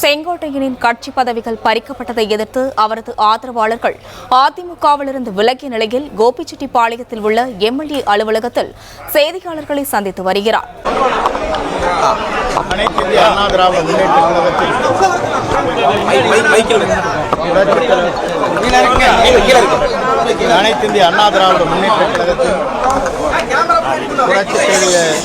செங்கோட்டையனின் கட்சி பதவிகள் பறிக்கப்பட்டதை எதிர்த்து அவரது ஆதரவாளர்கள் அதிமுகவிலிருந்து விலகிய நிலையில் கோபிச்செட்டிப்பாளையத்தில் உள்ள எம்எல்ஏ அலுவலகத்தில் செய்தியாளர்களை சந்தித்து வருகிறார். அனைத்து இந்திய அண்ணா திராவிட முன்னேற்ற கழகத்தில் புரட்சித் தலைவர்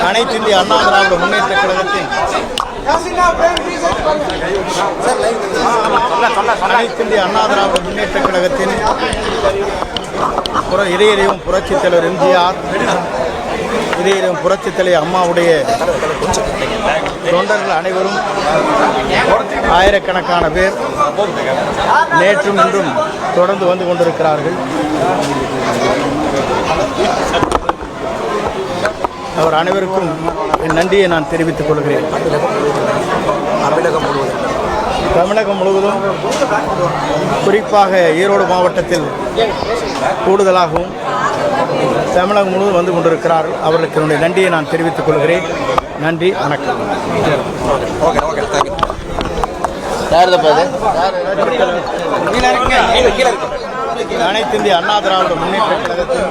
அனைத்து இந்திய அண்ணா திராவிட முன்னேற்ற கழகத்தின் அனைத்து இந்திய அண்ணா திராவிட முன்னேற்ற கழகத்தின் இதயம் புரட்சித் தலைவர் எம்ஜிஆர், இதயம் புரட்சித் தலைவர் அம்மாவுடைய தொண்டர்கள் அனைவரும் ஆயிரக்கணக்கான பேர் நேற்றும் இன்றும் தொடர்ந்து வந்து கொண்டிருக்கிறார்கள். அவர் அனைவருக்கும் என் நன்றியை நான் தெரிவித்துக் கொள்கிறேன். தமிழகம் முழுவதும் குறிப்பாக ஈரோடு மாவட்டத்தில் கூடுதலாகவும் தமிழகம் முழுவதும் வந்து கொண்டிருக்கிறார்கள். அவர்களுக்கு என்னுடைய நன்றியை நான் தெரிவித்துக் கொள்கிறேன். நன்றி, வணக்கம். அனைத்து இந்திய அண்ணா திராவிட முன்னேற்ற கழகத்தின்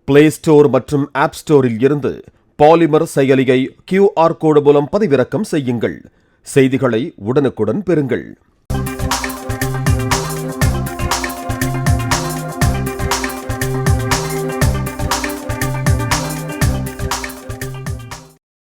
பிளே ஸ்டோர் மற்றும் ஆப் ஸ்டோரில் இருந்து பாலிமர் செயலியை QR கோடு மூலம் பதிவிறக்கம் செய்யுங்கள். செய்திகளை உடனுக்குடன் பெறுங்கள்.